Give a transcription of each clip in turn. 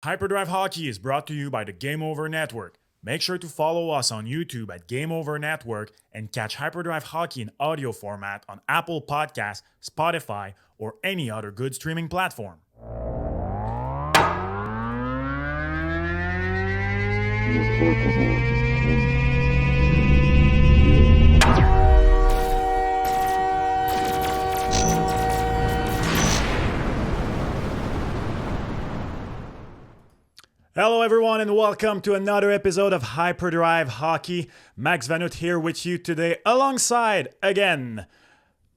Hyperdrive Hockey is brought to you by the Game Over Network. Make sure to follow us on YouTube at Game Over Network and catch Hyperdrive Hockey in audio format on Apple Podcasts, Spotify, or any other good streaming platform. Hello, everyone, and welcome to another episode of Hyperdrive Hockey. Max Vanut here with you today, alongside, again,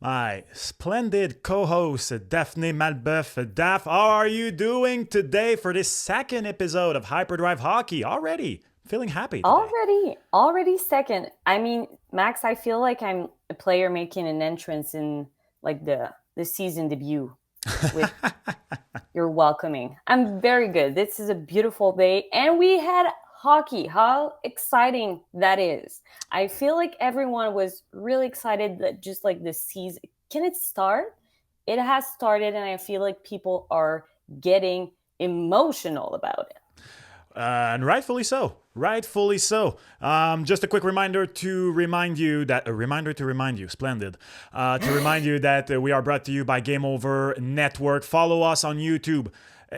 my splendid co-host, Daphne Malbeuf. Daph, how are you doing today for this second episode of Hyperdrive Hockey? Already feeling happy today. Already second. I mean, Max, I feel like I'm a player making an entrance in like the season debut with your welcoming. I'm very good. This is a beautiful day, and we had hockey. How exciting that is. I feel like everyone was really excited that just like the season, can it start? It has started, and I feel like people are getting emotional about it. And rightfully so. Rightfully so. Just a quick reminder to remind you that splendid. To remind you that we are brought to you by Game Over Network. Follow us on YouTube.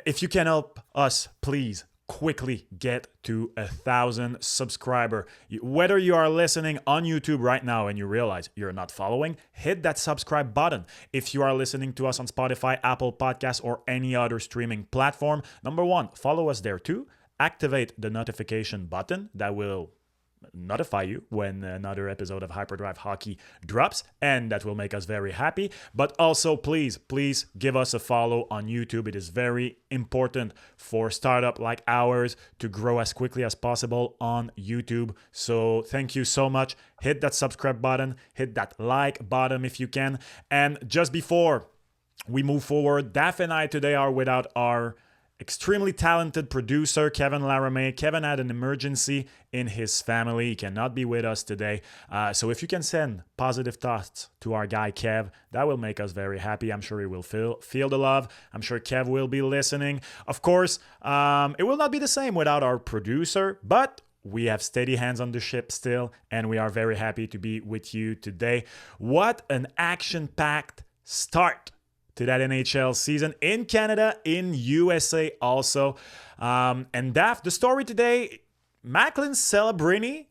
If you can help us, please quickly get to 1,000 subscriber. Whether you are listening on YouTube right now and you realize you're not following, hit that subscribe button. If you are listening to us on Spotify, Apple Podcasts, or any other streaming platform, number one, follow us there too. Activate the notification button that will notify you when another episode of Hyperdrive Hockey drops, and that will make us very happy. But also, please give us a follow on YouTube. It is very important for startup like ours to grow as quickly as possible on YouTube. So thank you so much. Hit that subscribe button, hit that like button if you can. And just before we move forward, Daph and I today are without our extremely talented producer, Kevin Laramie. Kevin had an emergency in his family. He cannot be with us today. So if you can send positive thoughts to our guy, Kev, that will make us very happy. I'm sure he will feel the love. I'm sure Kev will be listening. Of course, it will not be the same without our producer, but we have steady hands on the ship still, and we are very happy to be with you today. What an action-packed start to that NHL season in Canada, in USA also. And Daph, the story today, Macklin Celebrini,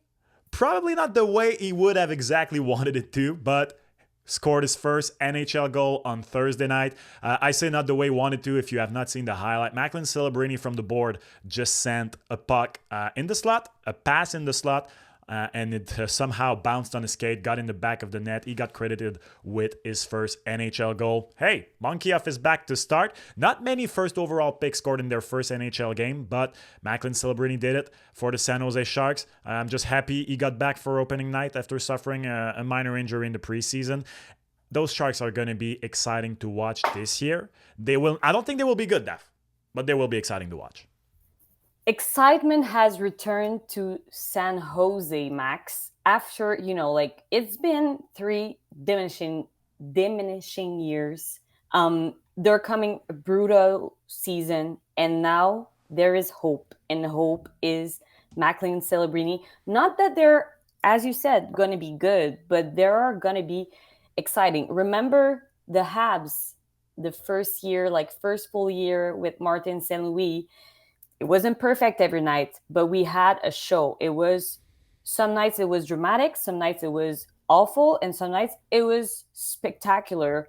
probably not the way he would have exactly wanted it to, but scored his first NHL goal on Thursday night. I say not the way he wanted to if you have not seen the highlight. Macklin Celebrini from the board just sent a puck in the slot, a pass in the slot, and it somehow bounced on his skate, got in the back of the net. He got credited with his first NHL goal. Hey, monkey off his back to start. Not many first overall picks scored in their first NHL game, but Macklin Celebrini did it for the San Jose Sharks. I'm just happy he got back for opening night after suffering a minor injury in the preseason. Those Sharks are going to be exciting to watch this year. I don't think they will be good, Daph, but they will be exciting to watch. Excitement has returned to San Jose, Max, after, like it's been three diminishing years. They're coming a brutal season, and now there is hope, and the hope is Macklin Celebrini. Not that they're, as you said, going to be good, but they are going to be exciting. Remember the Habs, the first full year with Martin St. Louis. It wasn't perfect every night, but we had a show. It was, some nights it was dramatic, some nights it was awful, and some nights it was spectacular.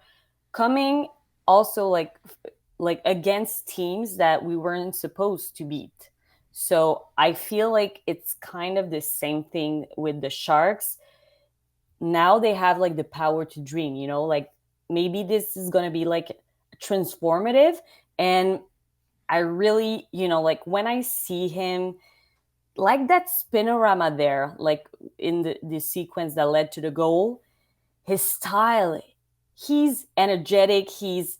Coming also like against teams that we weren't supposed to beat. So I feel like it's kind of the same thing with the Sharks. Now they have like the power to dream, like maybe this is going to be like transformative. And I really, like when I see him, like that spinorama there, like in the sequence that led to the goal, his style, he's energetic. He's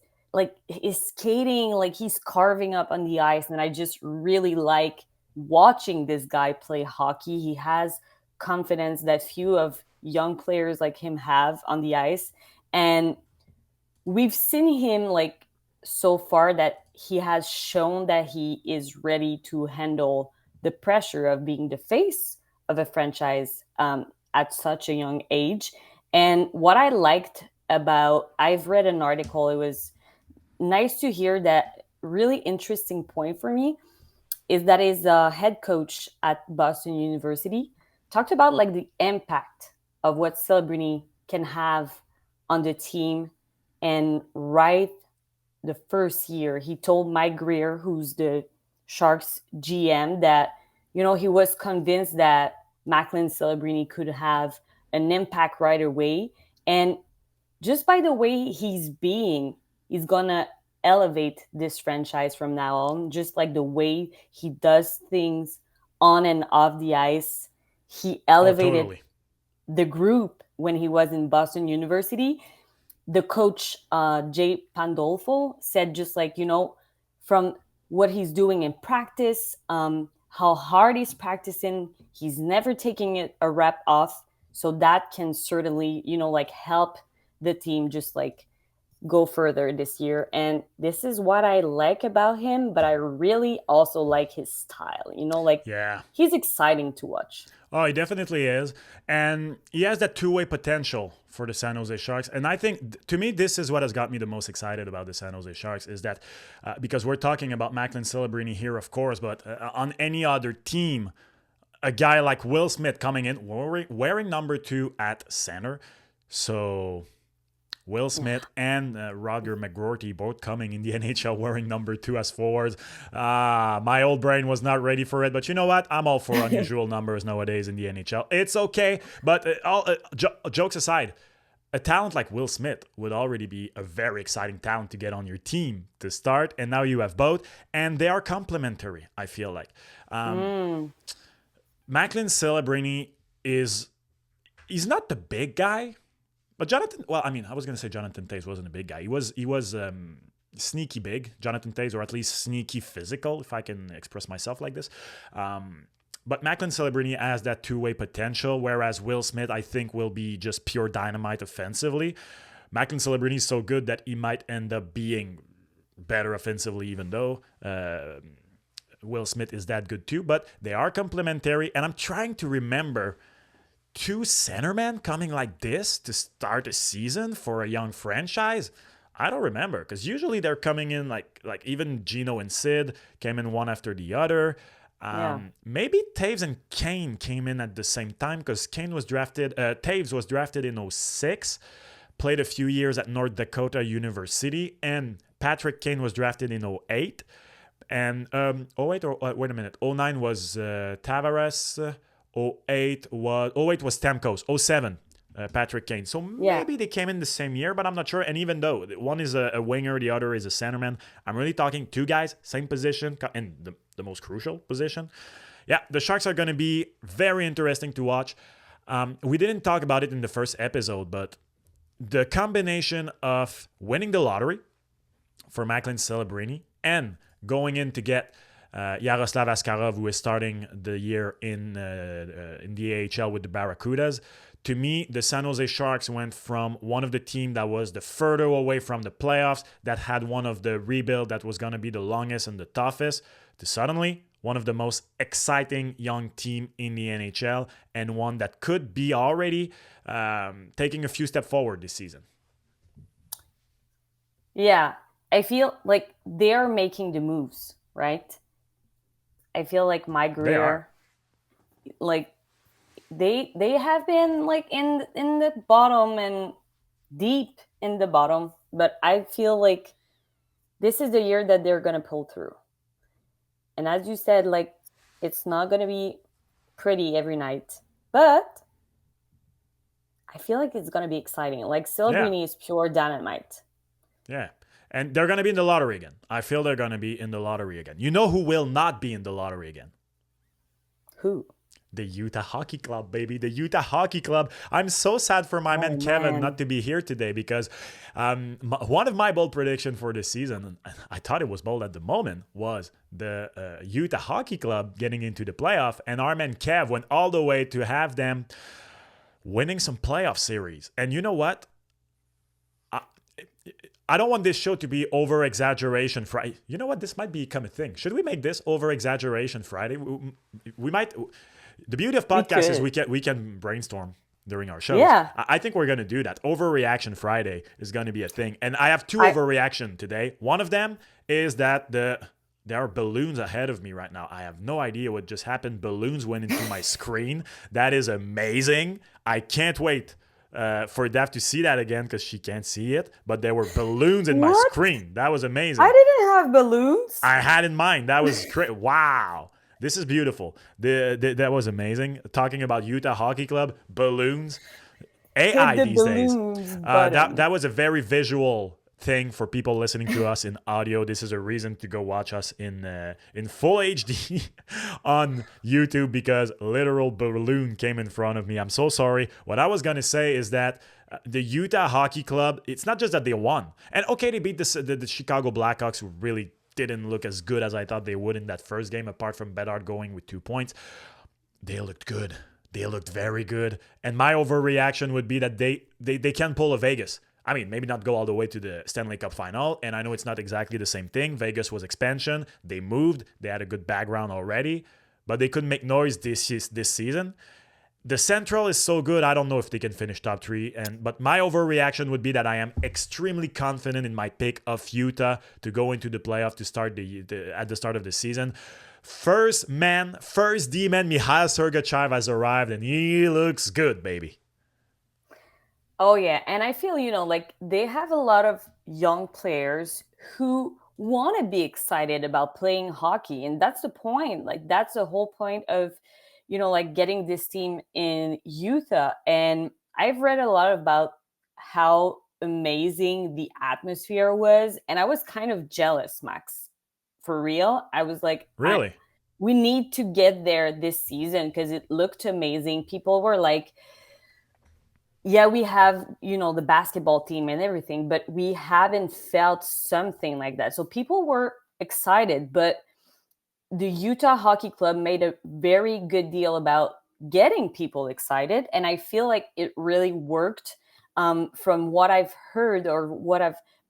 skating, like he's carving up on the ice. And I just really like watching this guy play hockey. He has confidence that few of young players like him have on the ice. And we've seen him like so far that he has shown that he is ready to handle the pressure of being the face of a franchise at such a young age. And what I liked about, I've read an article, it was nice to hear that really interesting point for me is that is a head coach at Boston University talked about like the impact of what Celebrini can have on the team. And right the first year, he told Mike Greer, who's the Sharks GM, that he was convinced that Macklin Celebrini could have an impact right away. And just by the way he's gonna elevate this franchise from now on. Just like the way he does things on and off the ice, he Oh, elevated totally. the group when he was in Boston University. The coach Jay Pandolfo said just like from what he's doing in practice, how hard he's practicing, he's never taking it a rep off, so that can certainly like help the team just like go further this year. And this is what I like about him, but I really also like his style, like Yeah. he's exciting to watch. Oh, he definitely is. And he has that two-way potential for the San Jose Sharks. And I think, to me, this is what has got me the most excited about the San Jose Sharks is that because we're talking about Macklin Celebrini here, of course, but on any other team, a guy like Will Smith coming in wearing number 2 at center. So Will Smith and Roger McGroarty both coming in the NHL wearing number 2 as forwards. My old brain was not ready for it, but you know what? I'm all for unusual numbers nowadays in the NHL. It's okay, but jokes aside, a talent like Will Smith would already be a very exciting talent to get on your team to start, and now you have both, and they are complementary, I feel like. Macklin Celebrini he's not the big guy, but Jonathan, well, I mean, I was going to say Jonathan Toews wasn't a big guy. He was sneaky big, Jonathan Toews, or at least sneaky physical, if I can express myself like this. But Macklin Celebrini has that two-way potential, whereas Will Smith, I think, will be just pure dynamite offensively. Macklin Celebrini is so good that he might end up being better offensively, even though Will Smith is that good too. But they are complementary, and I'm trying to remember 2 centermen coming like this to start a season for a young franchise. I don't remember, because usually they're coming in like even Gino and Sid came in one after the other. Maybe Taves and Kane came in at the same time, because Taves was drafted in 2006, played a few years at North Dakota University, and Patrick Kane was drafted in 2008. And 08 or wait a minute, 09 was Tavares. 08 was Stamkos. 07, Patrick Kane. So maybe they came in the same year, but I'm not sure. And even though one is a winger, the other is a centerman, I'm really talking 2 guys, same position, and the most crucial position. Yeah, the Sharks are going to be very interesting to watch. We didn't talk about it in the first episode, but the combination of winning the lottery for Macklin Celebrini and going in to get Yaroslav Askarov, who is starting the year in the AHL with the Barracudas. To me, the San Jose Sharks went from one of the team that was the further away from the playoffs, that had one of the rebuild that was going to be the longest and the toughest, to suddenly one of the most exciting young team in the NHL, and one that could be already taking a few steps forward this season. Yeah, I feel like they are making the moves, right? I feel like my Greer, like they have been like in the bottom and deep in the bottom, but I feel like this is the year that they're gonna pull through. And as you said, like it's not gonna be pretty every night, but I feel like it's gonna be exciting. Like Celebrini is pure dynamite. Yeah. And they're going to be in the lottery again. I feel they're going to be in the lottery again. You know who will not be in the lottery again? Who? The Utah Hockey Club, baby. The Utah Hockey Club. I'm so sad for my man Kevin not to be here today, because one of my bold predictions for this season, and I thought it was bold at the moment, was the Utah Hockey Club getting into the playoff. And our man Kev went all the way to have them winning some playoff series. And you know what? I don't want this show to be over exaggeration Friday. You know what? This might become a thing. Should we make this over exaggeration Friday? We might. The beauty of podcasts is we can brainstorm during our shows. Yeah. I think we're gonna do that. Overreaction Friday is gonna be a thing, and I have two overreaction today. One of them is that there are balloons ahead of me right now. I have no idea what just happened. Balloons went into my screen. That is amazing. I can't wait for Daph to see that again because she can't see it. But there were balloons in my screen. That was amazing. I didn't have balloons. I had in mind. That was great. Wow. This is beautiful. That was amazing. Talking about Utah Hockey Club, balloons. AI these days. That was a very visual thing for people listening to us in audio. This is a reason to go watch us in full HD on YouTube because literal balloon came in front of me. I'm so sorry. What I was going to say is that the Utah Hockey Club, it's not just that they won. And okay, they beat the Chicago Blackhawks, who really didn't look as good as I thought they would in that first game, apart from Bedard going with 2 points. They looked good. They looked very good. And my overreaction would be that they can pull a Vegas. I mean, maybe not go all the way to the Stanley Cup final. And I know it's not exactly the same thing. Vegas was expansion. They moved. They had a good background already. But they couldn't make noise this season. The Central is so good, I don't know if they can finish top 3. But my overreaction would be that I am extremely confident in my pick of Utah to go into the playoff to start at the start of the season. First D-man, Mikhail Sergachev has arrived, and he looks good, baby. Oh, yeah. And I feel, like they have a lot of young players who want to be excited about playing hockey. And that's the point. Like, that's the whole point of like getting this team in Utah. And I've read a lot about how amazing the atmosphere was. And I was kind of jealous, Max. For real. I was like, really? We need to get there this season because it looked amazing. People were like, yeah, we have, the basketball team and everything, but we haven't felt something like that. So people were excited, but the Utah Hockey Club made a very good deal about getting people excited. And I feel like it really worked. From what I've heard or what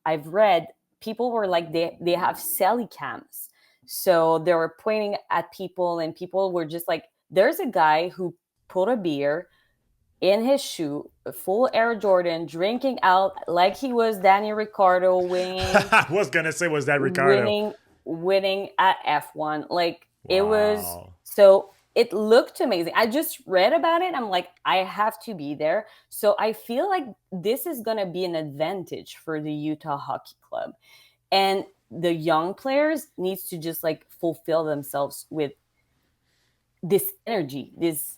I've read, people were like, they have celly cams. So they were pointing at people and people were just like, there's a guy who put a beer in his shoe, a full Air Jordan, drinking out like he was Danny Ricciardo winning. I was going to say, was that Ricciardo? Winning at F1. Like, wow. It was, so it looked amazing. I just read about it. I'm like, I have to be there. So I feel like this is going to be an advantage for the Utah Hockey Club. And the young players needs to just like fulfill themselves with this energy, this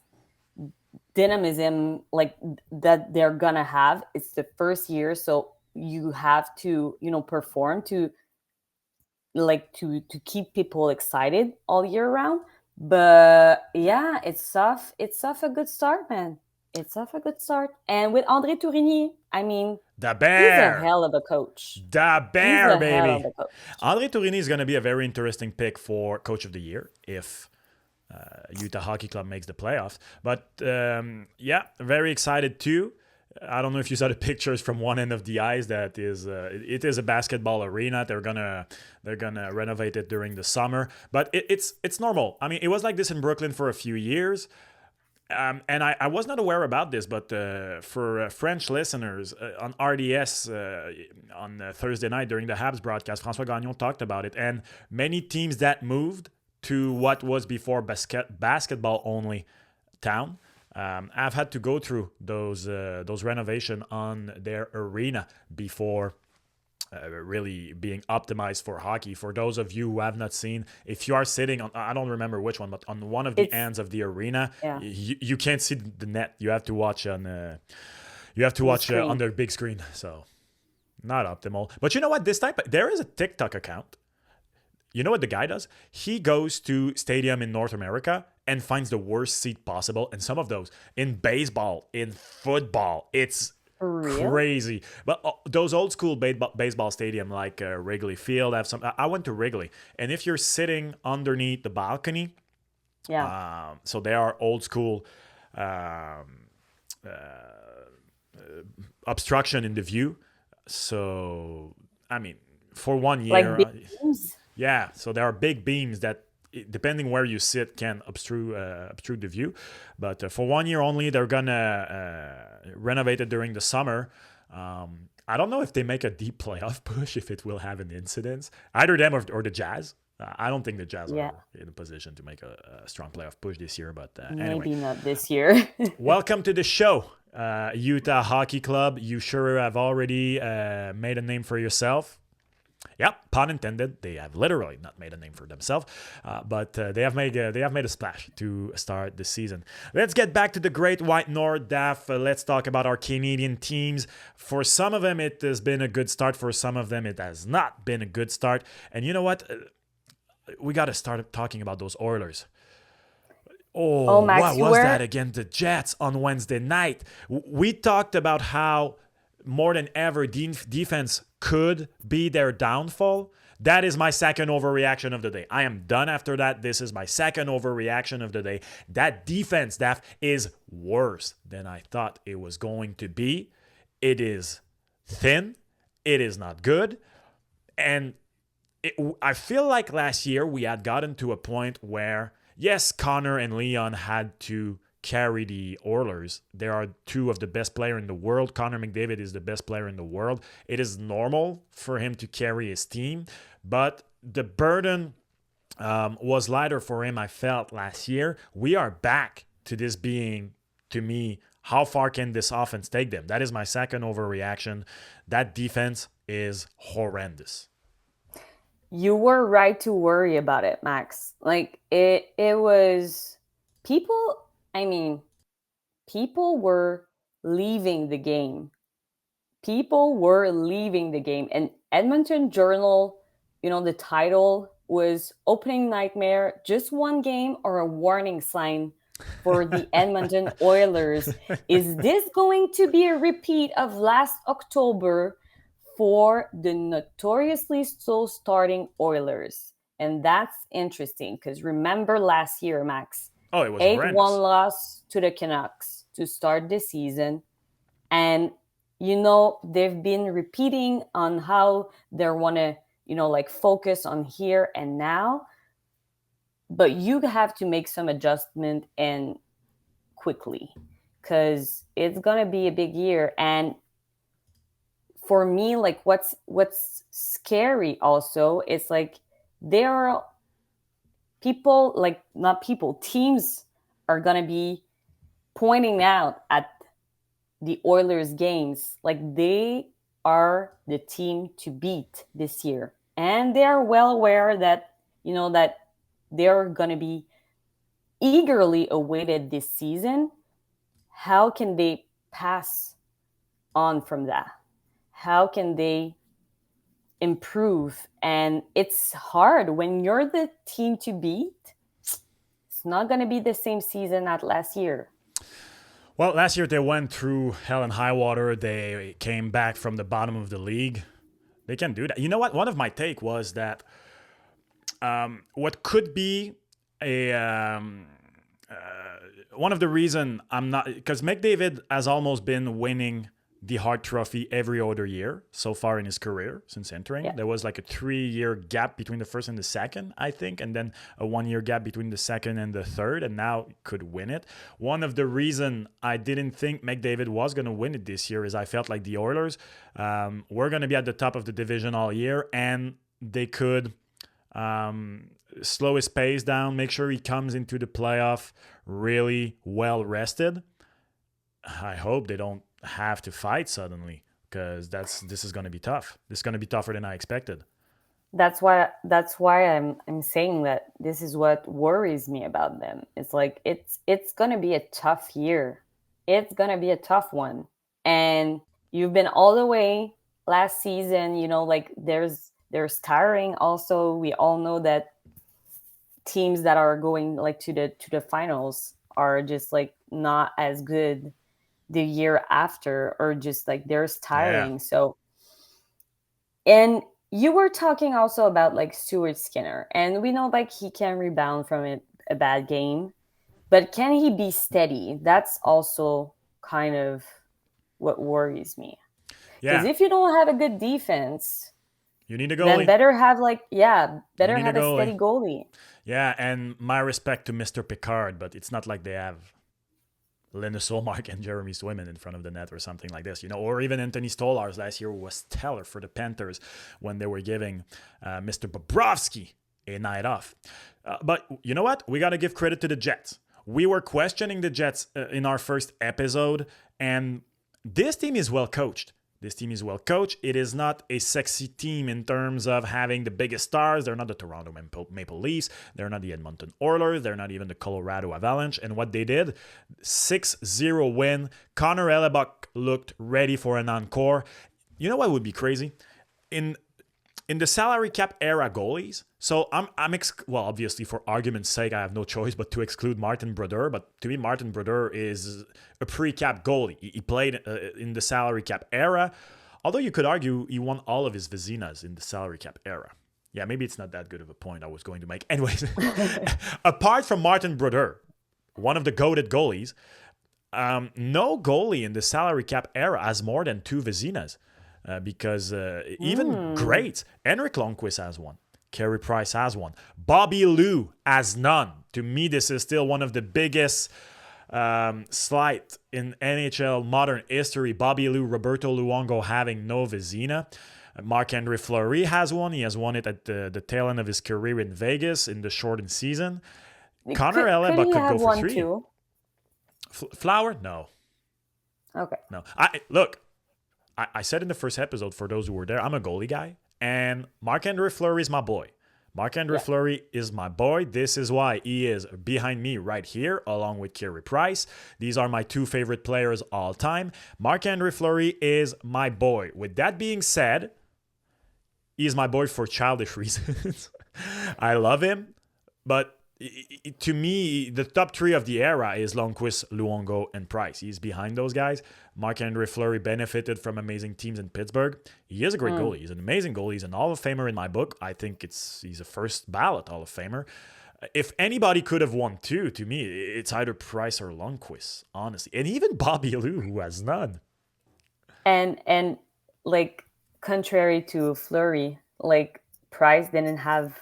dynamism like that they're gonna have. It's the first year, so you have to perform to keep people excited all year round. But yeah, it's off a good start, man. It's off a good start. And with André Tourigny, I mean, the bear, he's a hell of a coach. The bear, baby. André Tourigny is going to be a very interesting pick for Coach of the Year if Utah Hockey Club makes the playoffs. But yeah, very excited too. I don't know if you saw the pictures from one end of the ice. That is, it is a basketball arena. They're gonna renovate it during the summer, but it's normal. I mean, it was like this in Brooklyn for a few years, and I was not aware about this. But for French listeners on RDS on Thursday night during the Habs broadcast, François Gagnon talked about it, and many teams that moved to what was before basketball only town. I've had to go through those renovation on their arena before really being optimized for hockey. For those of you who have not seen, if you are sitting on, I don't remember which one, but on one of the ends of the arena, yeah. you can't see the net. You have to watch on on the big screen. So not optimal. But you know what? There is a TikTok account. You know what the guy does? He goes to stadium in North America and finds the worst seat possible. And some of those in baseball, in football, it's crazy. But those old school baseball stadium like Wrigley Field have some. I went to Wrigley, and if you're sitting underneath the balcony, yeah. So they are old school obstruction in the view. So I mean, for 1 year, Like big teams? yeah. So there are big beams that, depending where you sit, can obstrude the view. But for 1 year only, they're gonna renovate it during the summer. I don't know if they make a deep playoff push, if it will have an incidence. Either them or the Jazz. I don't think the Jazz Yeah, are in a position to make a strong playoff push this year. But anyway, maybe not this year. welcome to the show, Utah Hockey Club. You sure have already made a name for yourself. Yep, pun intended. They have literally not made a name for themselves, but they have made a splash to start the season. Let's get back to the Great White North, Daph. Let's talk about our Canadian teams. For some of them, it has been a good start. For some of them, it has not been a good start. And you know what? We got to start talking about those Oilers. Oh, Oh, Max, what was that against the Jets on Wednesday night? We talked about how more than ever defense could be their downfall. That is my second overreaction of the day. I am done after that. This is my second overreaction of the day. That defense, Daph, is worse than I thought it was going to be. It is thin. It is not good. And I feel like last year we had gotten to a point where, yes, Connor and Leon had to carry the Oilers. They are two of the best players in the world. Connor McDavid is the best player in the world. It is normal for him to carry his team, but the burden was lighter for him, I felt, last year. We are back to this being, to me, how far can this offense take them? That is my second overreaction. That defense is horrendous. You were right to worry about it, Max. Like it was people, I mean, people were leaving the game. People were leaving the game. And Edmonton Journal, the title was Opening Nightmare, just one game or a warning sign for the Edmonton Oilers. Is this going to be a repeat of last October for the notoriously slow starting Oilers? And that's interesting because remember last year, Max, Oh, it was 8-1 horrendous. loss to the Canucks to start the season. And, they've been repeating on how they want to, focus on here and now. But you have to make some adjustment and quickly because it's going to be a big year. And for me, like what's scary also is like there are people, like not people, teams are gonna be pointing out at the Oilers games like they are the team to beat this year. And they are well aware that, that they're gonna be eagerly awaited this season. How can they pass on from that? How can they improve? And it's hard when you're the team to beat. It's not going to be the same season as last year. Well, last year they went through hell and high water. They came back from the bottom of the league. They can do that. You know what? One of my take was that what could be one of the reason I'm not, because McDavid has almost been winning the Hart Trophy every other year so far in his career since entering. Yeah. There was like a 3-year gap between the first and the second, I think, and then a 1-year gap between the second and the third, and now could win it. One of the reason I didn't think McDavid was going to win it this year is I felt like the Oilers were going to be at the top of the division all year, and they could slow his pace down, make sure he comes into the playoff really well rested. I hope they don't have to fight suddenly because this is going to be tough. This is going to be tougher than I expected. That's why I'm saying that this is what worries me about them. It's like it's going to be a tough year. It's going to be a tough one. And you've been all the way last season, like there's tiring also. We all know that teams that are going like to the finals are just like not as good the year after, or just like there's tiring. Yeah. So, and you were talking also about like Stuart Skinner, and we know like he can rebound from a bad game, but can he be steady? That's also kind of what worries me. Because Yeah. if you don't have a good defense, You need a Then goalie. better have You better need a have a goalie. steady goalie. Yeah, and my respect to Mr. Picard, but it's not like they have Linus Ullmark and Jeremy Swayman in front of the net or something like this, or even Anthony Stolarz last year was stellar for the Panthers when they were giving Mr. Bobrovsky a night off. But you know what? We got to give credit to the Jets. We were questioning the Jets in our first episode, and this team is well coached. This team is well coached. It is not a sexy team in terms of having the biggest stars. They're not the Toronto Maple Leafs. They're not the Edmonton Oilers. They're not even the Colorado Avalanche. And what they did, 6-0 win. Connor Hellebuck looked ready for an encore. You know what would be crazy? In the salary cap era goalies, so well, obviously for argument's sake, I have no choice but to exclude Martin Brodeur. But to me, Martin Brodeur is a pre-cap goalie. He played in the salary cap era, although you could argue he won all of his Vezinas in the salary cap era. Yeah, maybe it's not that good of a point I was going to make. Anyways, apart from Martin Brodeur, one of the goated goalies, no goalie in the salary cap era has more than 2 Vezinas. Because even great, Henrik Lundqvist has one. Carey Price has one. Bobby Lou has none. To me, this is still one of the biggest slight in NHL modern history. Bobby Lou, Roberto Luongo having no Vezina. Marc-Andre Fleury has one. He has won it at the tail end of his career in Vegas in the shortened season. Connor Hellebuck could go for 3. Too? Flower? No. Okay. No. I said in the first episode, for those who were there, I'm a goalie guy, and Marc-Andre Fleury is my boy. Marc-Andre Fleury is my boy. This is why he is behind me right here, along with Carey Price. These are my 2 favorite players all time. Marc-Andre Fleury is my boy. With that being said, he is my boy for childish reasons. I love him, but to me, the top 3 of the era is Lundqvist, Luongo, and Price. He's behind those guys. Marc-Andre Fleury benefited from amazing teams in Pittsburgh. He is a great goalie. He's an amazing goalie. He's an Hall of Famer in my book. I think he's a first ballot Hall of Famer. If anybody could have won 2, to me, it's either Price or Lundqvist, honestly. And even Bobby Lou, who has none. And like, contrary to Fleury, like, Price didn't have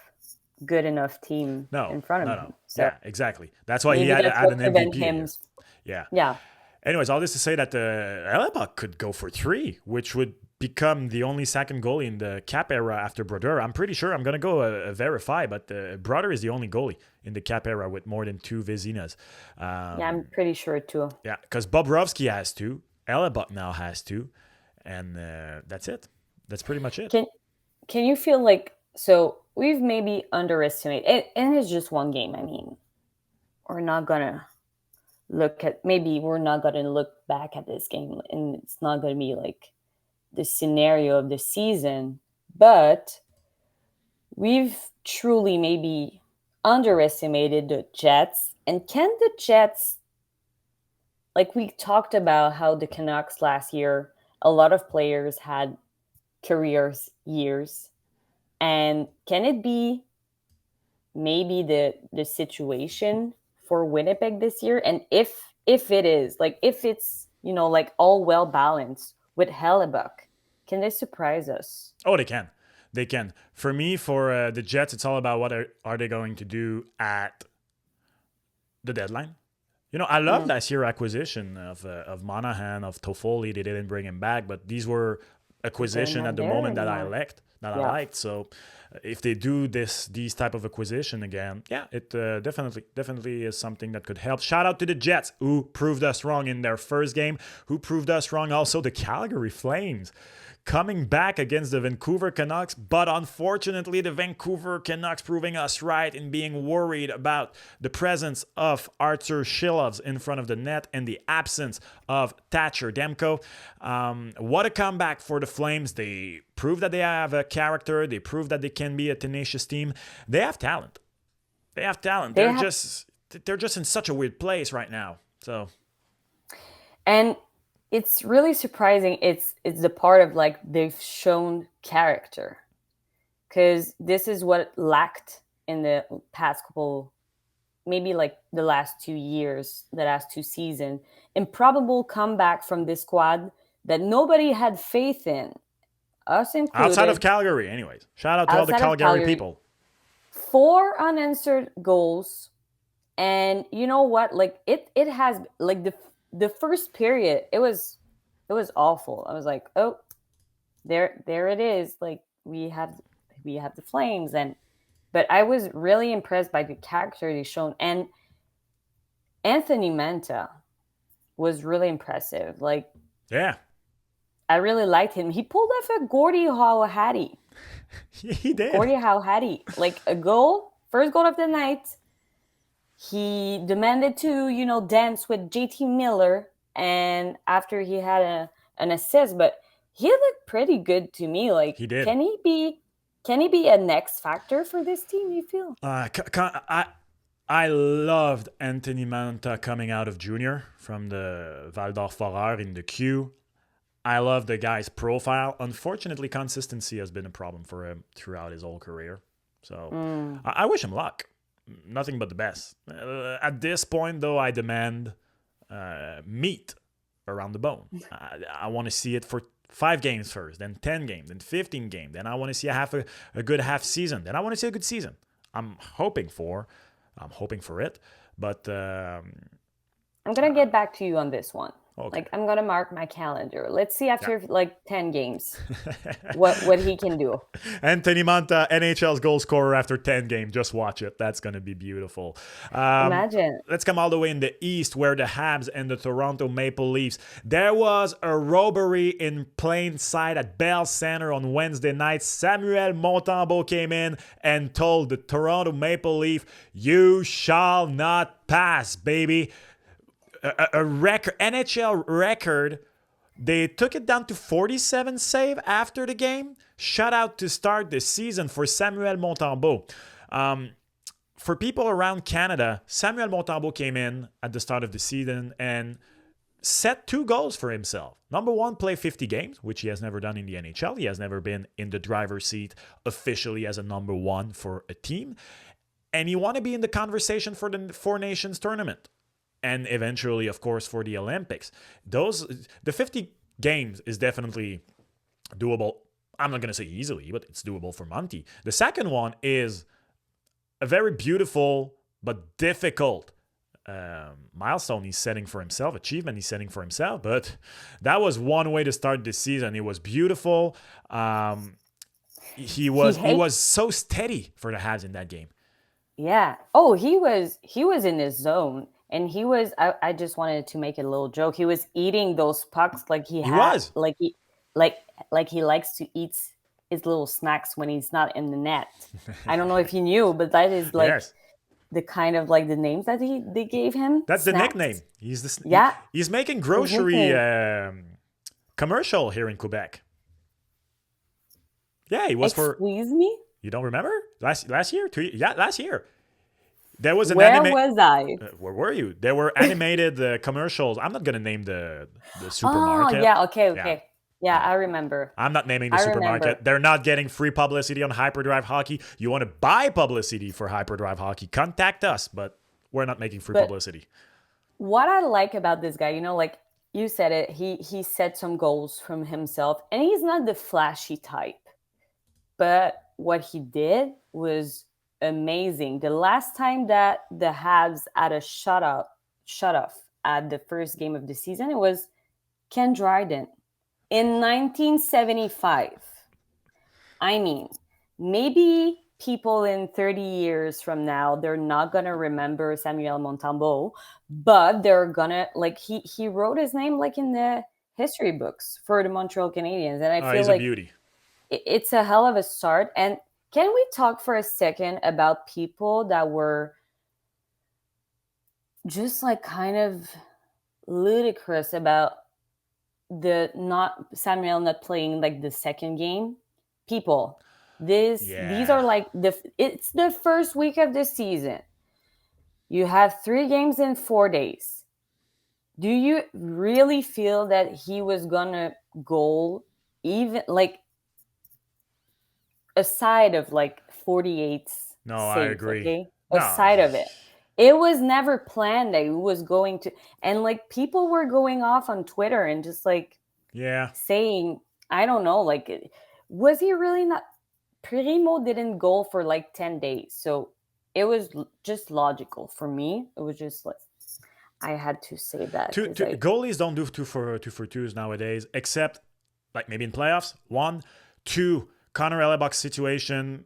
good enough team in front of him. So yeah, exactly. That's why he had an MVP. Yeah. Anyways, all this to say that Hellebuck could go for 3, which would become the only second goalie in the cap era after Brodeur. I'm pretty sure I'm going to go verify, but Brodeur is the only goalie in the cap era with more than 2 Vezinas. Yeah, I'm pretty sure too. Yeah, because Bobrovsky has 2, Hellebuck now has 2, and that's it. That's pretty much it. Can you feel like, so we've maybe underestimated it, and it's just one game. I mean, we're not gonna look back at this game, and it's not gonna be like the scenario of the season. But we've truly maybe underestimated the Jets. And can the Jets, like we talked about how the Canucks last year, a lot of players had careers years. And can it be maybe the situation for Winnipeg this year? And if it is, like, if it's, like, all well balanced with Hellebuck, can they surprise us? Oh, they can. They can. For me, for the Jets, it's all about what are they going to do at the deadline. I love last year's acquisition of Monahan, of Toffoli. They didn't bring him back, but these were acquisition at the moment that I liked. I liked. So if they do these type of acquisition again, yeah, it definitely is something that could help. Shout out to the Jets, who proved us wrong in their first game, who proved us wrong also the Calgary Flames, coming back against the Vancouver Canucks, but unfortunately the Vancouver Canucks proving us right in being worried about the presence of Arthur Silovs in front of the net and the absence of Thatcher Demko. What a comeback for the Flames. They prove that they have a character. They prove that they can be a tenacious team. They have talent. They're just in such a weird place right now. So, and it's really surprising. It's the part of, like, they've shown character, because this is what lacked in the past couple, maybe like the last 2 years, the last 2 seasons. Improbable comeback from this squad that nobody had faith in. us Outside of included, Calgary, anyways. Shout out to all the outside of Calgary Calgary, people. 4 unanswered goals. And you know what? Like it has like the first period, it was awful. I was like, oh, there it is. Like we have the Flames, but I was really impressed by the character they shown, and Anthony Manta was really impressive. Like Yeah. I really liked him. He pulled off a Gordie Howe Hattie. He did. Gordie Howe Hattie. Like a goal, first goal of the night. He demanded to, dance with JT Miller, and after he had an assist, but he looked pretty good to me. Like He did. Can he be a next factor for this team, you feel? I loved Anthony Manta coming out of junior from the Val d'Or in the queue. I love the guy's profile. Unfortunately, consistency has been a problem for him throughout his whole career. So I wish him luck. Nothing but the best. At this point, though, I demand meat around the bone. I want to see it for 5 games first, then 10 games, then 15 games. Then I want to see a good half season. Then I want to see a good season. I'm hoping for it, but I'm gonna get back to you on this one. Okay. Like I'm gonna mark my calendar. Let's see after like 10 games what he can do. Anthony Manta, NHL's goal scorer after 10 games. Just watch it. That's gonna be beautiful. Imagine. Let's come all the way in the East, where the Habs and the Toronto Maple Leafs. There was a robbery in plain sight at Bell Center on Wednesday night. Samuel Montembeault came in and told the Toronto Maple Leaf, "You shall not pass, baby." A record, NHL record. They took it down to 47 save after the game. Shutout to start the season for Samuel Montembeault. For people around Canada, Samuel Montembeault came in at the start of the season and set 2 goals for himself. Number one, play 50 games, which he has never done in the NHL. He has never been in the driver's seat officially as a number one for a team. And he want to be in the conversation for the Four Nations tournament. And eventually, of course, for the Olympics. The 50 games is definitely doable. I'm not going to say easily, but it's doable for Monty. The second one is a very beautiful but difficult milestone he's setting for himself, achievement he's setting for himself. But that was one way to start this season. It was beautiful. He was so steady for the Habs in that game. Yeah. Oh, he was in his zone. And he was. I just wanted to make it a little joke. He was eating those pucks like he likes to eat his little snacks when he's not in the net. I don't know if you knew, but that is like yes. the kind of like the names that they gave him. That's snacks. The nickname. He's making grocery commercial here in Quebec. Yeah, he was Excuse me? You don't remember? Last year? Last year. There was an Where was I? Where were you? There were animated commercials. I'm not going to name the supermarket. Oh, yeah, okay. Yeah, I remember. I'm not naming the supermarket. They're not getting free publicity on HYPERDRIVE Hockey. You want to buy publicity for HYPERDRIVE Hockey, contact us, but we're not making free publicity. What I like about this guy, like you said it, he set some goals from himself, and he's not the flashy type. But what he did was amazing. The last time that the Habs had a shut off at the first game of the season, it was Ken Dryden in 1975. I mean, maybe people in 30 years from now, they're not going to remember Samuel Montembeault, but they're going to, like, he wrote his name, like, in the history books for the Montreal Canadiens. And I feel he's like a beauty. It's a hell of a start. And can we talk for a second about people that were just like kind of ludicrous about Samuel not playing like the second game? People, these are like it's the first week of the season. You have 3 games in 4 days. Do you really feel that he was gonna goal even like aside of like 48 No, saves, I agree. Okay? Aside of it was never planned that he was going to, and like people were going off on Twitter and just like saying, I don't know, like Was he really not? Primo didn't goal for like 10 days. So it was just logical for me. It was just like, I had to say that because Goalies don't do two for twos nowadays, except like maybe in playoffs. 1, 2, Connor Hellebuck's situation.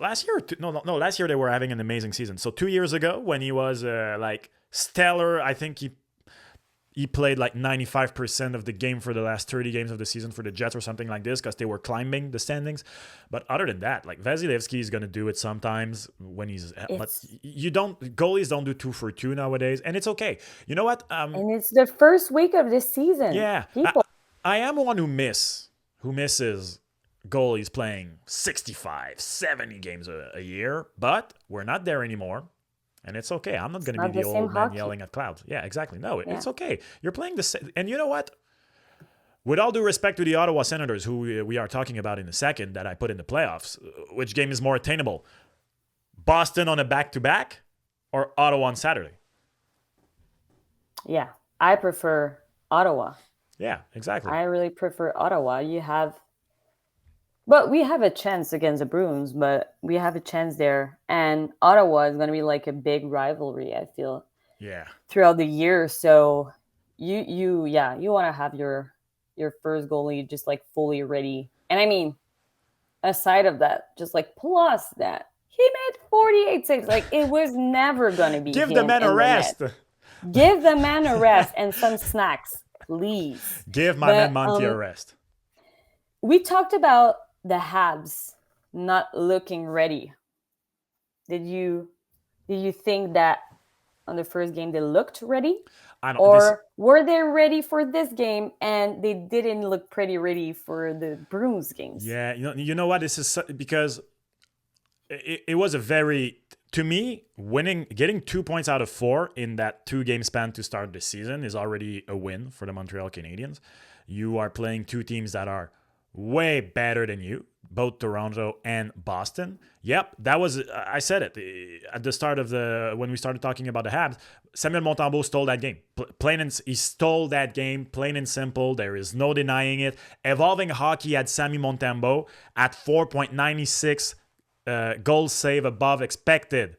Last year, no. Last year they were having an amazing season. So 2 years ago, when he was like stellar, I think he played like 95% of the game for the last 30 games of the season for the Jets or something like this because they were climbing the standings. But other than that, like Vasilevsky is going to do it sometimes when he's. But goalies don't do 2 for 2 nowadays, and it's okay. You know what? And it's the first week of this season. Yeah, people. I am one who misses goalies playing 65, 70 games a year, but we're not there anymore. And it's okay. I'm not going to be the old man yelling at clouds. Yeah, exactly. No, it's okay. You're playing the same. And you know what? With all due respect to the Ottawa Senators, who we are talking about in a second, that I put in the playoffs, which game is more attainable? Boston on a back-to-back or Ottawa on Saturday? Yeah, I prefer Ottawa. Yeah, exactly. I really prefer Ottawa. But we have a chance against the Bruins, but we have a chance there. And Ottawa is going to be like a big rivalry, I feel. Yeah. Throughout the year. So you want to have your first goalie just like fully ready. And I mean, aside of that, just like plus that, he made 48 saves. Like it was never going to be Give the man a rest. Give the man a rest and some snacks, please. Give my man Monty a rest. We talked about the Habs not looking ready. Did you think that on the first game they looked ready? Were they ready for this game and they didn't look pretty ready for the Bruins games? Yeah, you know what? This is because it was a very, to me, getting 2 points out of 4 in that 2-game span to start the season is already a win for the Montreal Canadiens. You are playing two teams that are way better than you, both Toronto and Boston. Yep, that was, I said it at the start of when we started talking about the Habs. Samuel Montembeault stole that game. He stole that game, plain and simple. There is no denying it. Evolving Hockey had Sammy Montembeault at 4.96 goals save above expected.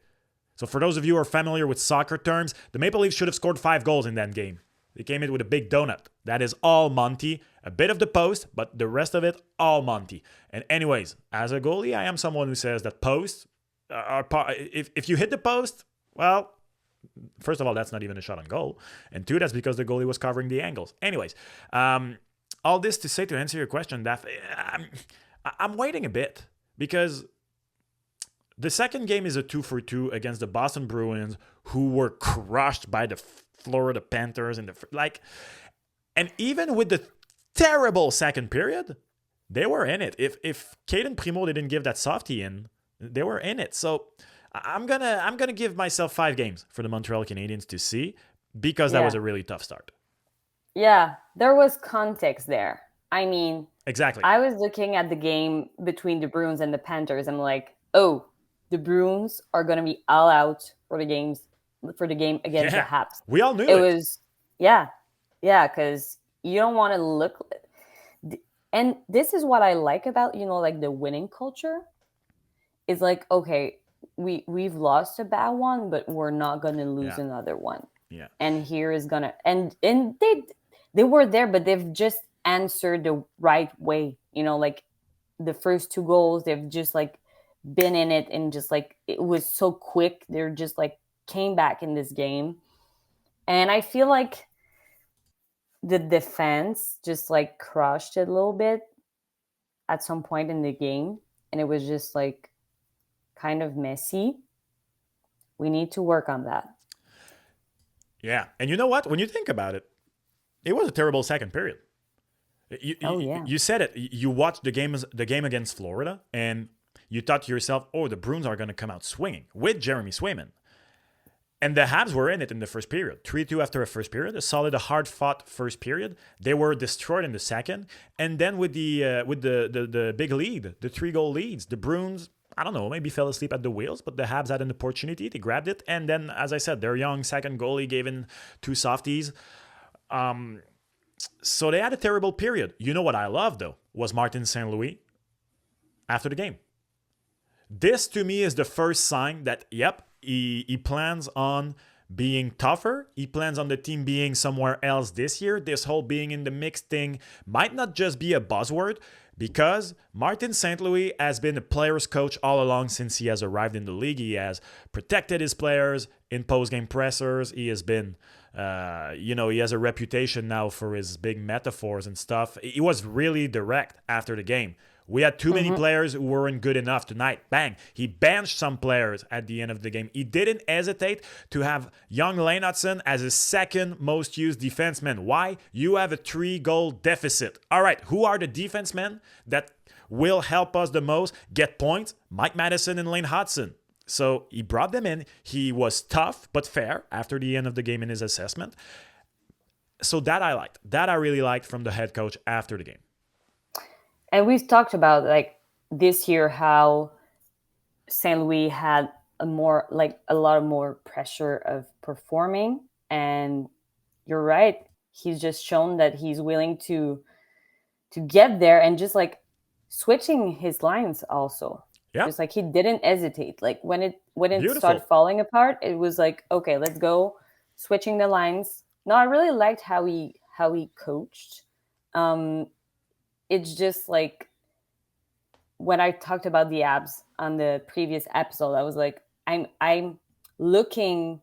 So for those of you who are familiar with soccer terms, the Maple Leafs should have scored 5 goals in that game. They came in with a big donut. That is all Monty. A bit of the post, but the rest of it, all Monty. And anyways, as a goalie, I am someone who says that posts are... If you hit the post, well, first of all, that's not even a shot on goal. And 2, that's because the goalie was covering the angles. Anyways, all this to say, to answer your question, Daph, I'm waiting a bit because the second game is a 2 for 2 against the Boston Bruins, who were crushed by the Florida Panthers and even with the terrible second period, they were in it. If Caden Primo didn't give that softie in, they were in it. So I'm gonna give myself 5 games for the Montreal Canadiens to see, because that was a really tough start. Yeah, there was context there. I mean, exactly. I was looking at the game between the Bruins and the Panthers. I'm like, oh, the Bruins are gonna be all out for the game against the Habs. We all knew it was. Yeah, because you don't want to look. And this is what I like about, like the winning culture. Is like, okay, we've lost a bad one, but we're not gonna lose another one. Yeah. And here is gonna and they were there, but they've just answered the right way. Like the first 2 goals, they've just like been in it, and just like it was so quick. They're just like came back in this game. And I feel like the defense just like crushed it a little bit at some point in the game. And it was just like kind of messy. We need to work on that. Yeah. And you know what? When you think about it, it was a terrible second period. You said it. You watched the game against Florida, and you thought to yourself, oh, the Bruins are going to come out swinging with Jeremy Swayman. And the Habs were in it in the first period. 3-2 after a first period. A solid, hard-fought first period. They were destroyed in the second. And then with the big lead, the 3-goal leads, the Bruins, I don't know, maybe fell asleep at the wheels, but the Habs had an opportunity. They grabbed it. And then, as I said, their young second goalie gave in 2 softies. So they had a terrible period. You know what I love, though, was Martin St. Louis after the game. This, to me, is the first sign that, yep, he plans on being tougher. He plans on the team being somewhere else this year. This whole being in the mix thing might not just be a buzzword, because Martin St. Louis has been a player's coach all along since he has arrived in the league. He has protected his players in post-game pressers. He has been, he has a reputation now for his big metaphors and stuff. He was really direct after the game. We had too many players who weren't good enough tonight. Bang. He benched some players at the end of the game. He didn't hesitate to have young Lennartson as his second most used defenseman. Why? You have a 3-goal deficit. All right, who are the defensemen that will help us the most get points? Mike Madison and Lane Hudson. So he brought them in. He was tough but fair after the end of the game in his assessment. So that I liked. That I really liked from the head coach after the game. And we've talked about like this year how St. Louis had a lot of more pressure of performing, and you're right. He's just shown that he's willing to get there, and just like switching his lines also. Yeah. Just like he didn't hesitate. Like when it Beautiful. started falling apart, it was like, okay, let's go, switching the lines. No, I really liked how he coached. It's just like when I talked about the abs on the previous episode, I was like, I'm looking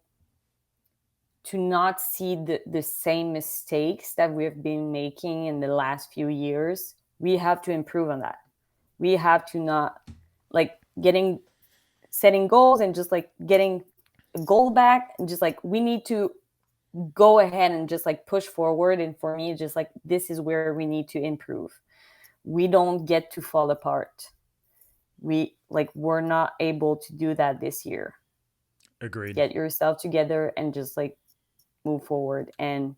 to not see the same mistakes that we've been making in the last few years. We have to improve on that. We have to not like setting goals and just like getting a goal back, and just like we need to go ahead and just like push forward. And for me, just like this is where we need to improve. We don't get to fall apart. We're not able to do that this year. Agreed. Get yourself together and just like move forward. And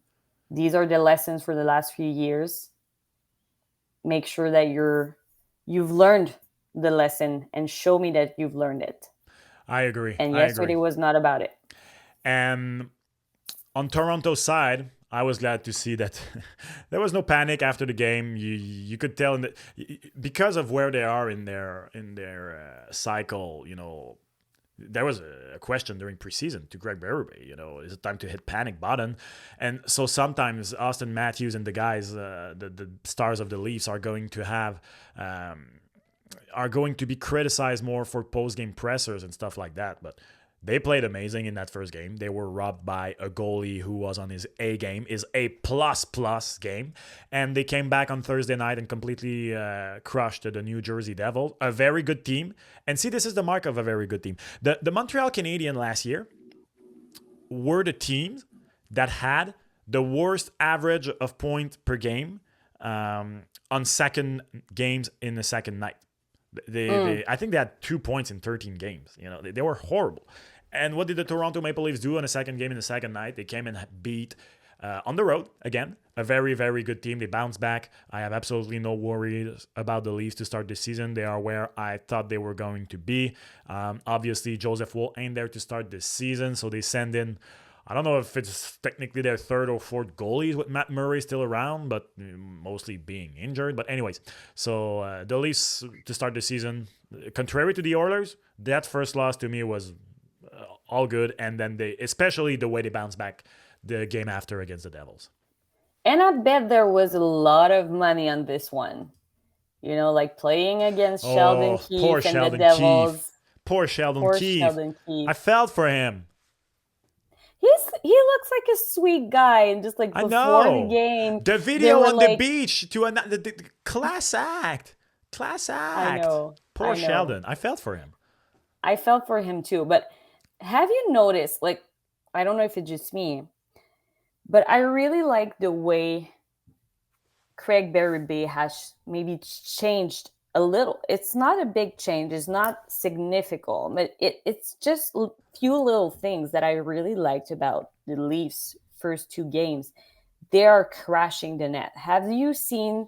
these are the lessons for the last few years. Make sure that you've learned the lesson and show me that you've learned it. I agree. And yesterday was not about it. And on Toronto's side, I was glad to see that there was no panic after the game. You could tell because of where they are in their cycle. There was a question during preseason to Greg Berube. Is it time to hit panic button? And so sometimes Austin Matthews and the guys, the stars of the Leafs, are going to be criticized more for post-game pressers and stuff like that. But they played amazing in that first game. They were robbed by a goalie who was on his A game, his A++ game. And they came back on Thursday night and completely crushed the New Jersey Devils, a very good team. And see, this is the mark of a very good team. The Montreal Canadiens last year were the teams that had the worst average of points per game on second games in the second night. I think they had 2 points in 13 games. They were horrible. And what did the Toronto Maple Leafs do on the second game in the second night? They came and beat on the road again, a very, very good team. They bounced back. I have absolutely no worries about the Leafs to start this season. They are where I thought they were going to be. Obviously, Joseph Woll ain't there to start this season, so they send in, I don't know if it's technically their third or fourth goalies with Matt Murray still around, but mostly being injured. But anyways, so the Leafs to start the season, contrary to the Oilers, that first loss to me was all good. And then especially the way they bounced back the game after against the Devils. And I bet there was a lot of money on this one. Like playing against Sheldon Keefe and the Devils. Poor Sheldon Keefe. I felt for him. He looks like a sweet guy, and just like before the game, the video on the beach to the class act. I know. Poor Sheldon. I felt for him. I felt for him too. But have you noticed? Like, I don't know if it's just me, but I really like the way Craig Berube has maybe changed a little. It's not a big change. It's not significant, but it's just a few little things that I really liked about the Leafs' first 2 games. They are crashing the net. Have you seen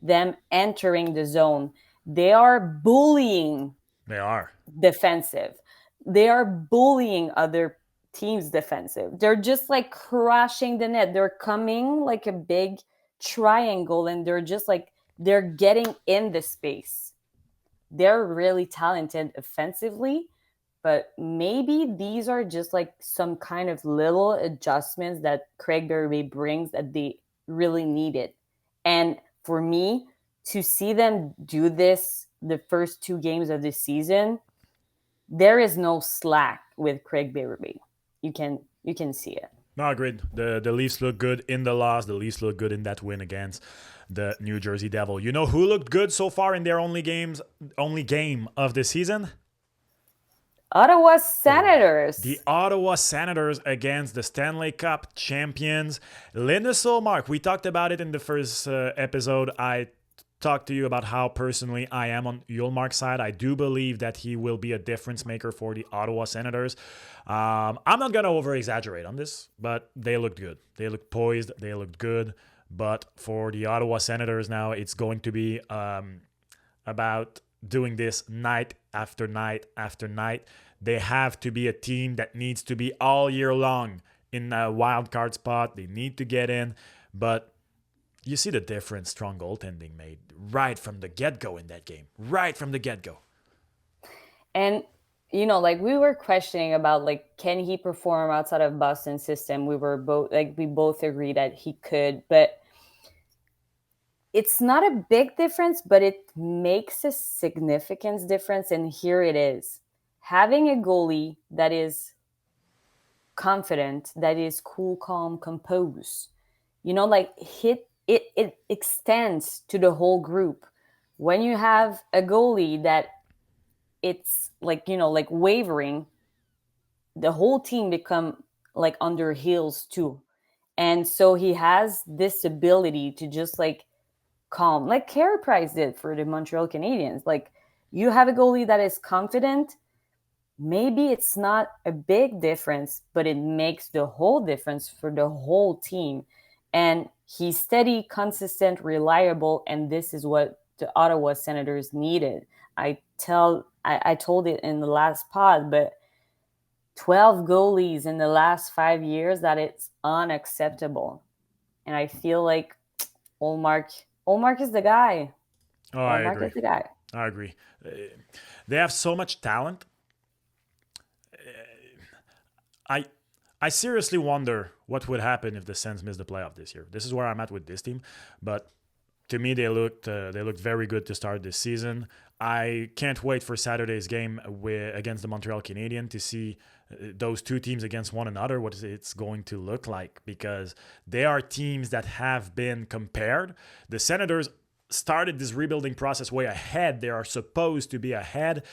them entering the zone? They are bullying. They are defensive. They are bullying other teams' defensive. They're just like crashing the net. They're coming like a big triangle and they're just like they're getting in the space. They're really talented offensively, but maybe these are just like some kind of little adjustments that Craig Berube brings that they really needed. And for me, to see them do this the first 2 games of the season, there is no slack with Craig Berube. You can see it. No, agreed. The Leafs look good in the loss. The Leafs look good in that win against the New Jersey Devil. You know who looked good so far in their only game of the season? Ottawa Senators. The Ottawa Senators against the Stanley Cup champions. Linus Ullmark. We talked about it in the first episode. I talked to you about how personally I am on Ullmark's side. I do believe that he will be a difference maker for the Ottawa Senators. I'm not going to over-exaggerate on this, but they looked good. They looked poised. They looked good. But for the Ottawa Senators now, it's going to be about doing this night after night after night. They have to be a team that needs to be all year long in a wild card spot. They need to get in. But you see the difference strong goaltending made right from the get-go in that game. Right from the get-go. And, you know, like we were questioning about, like, can he perform outside of Boston's system? We both agreed that he could. But it's not a big difference, but it makes a significant difference. And here it is. Having a goalie that is confident, that is cool, calm, composed, you know, like it extends to the whole group. When you have a goalie that it's like, you know, like wavering, the whole team become like under heels too. And so he has this ability to just like calm, like Carey Price did for the Montreal Canadiens. Like, you have a goalie that is confident. Maybe it's not a big difference, but it makes the whole difference for the whole team. And he's steady, consistent, reliable, and this is what the Ottawa Senators needed. I told it in the last pod, but 12 goalies in the last 5 years, that it's unacceptable. And I feel like Ullmark is the guy. Oh, I agree. Is the guy. I agree. They have so much talent. I seriously wonder what would happen if the Sens missed the playoff this year. This is where I'm at with this team, but to me they looked very good to start this season. I can't wait for Saturday's game against the Montreal Canadiens to see those two teams against one another, what it's going to look like, because they are teams that have been compared. The Senators started this rebuilding process way ahead. They are supposed to be ahead.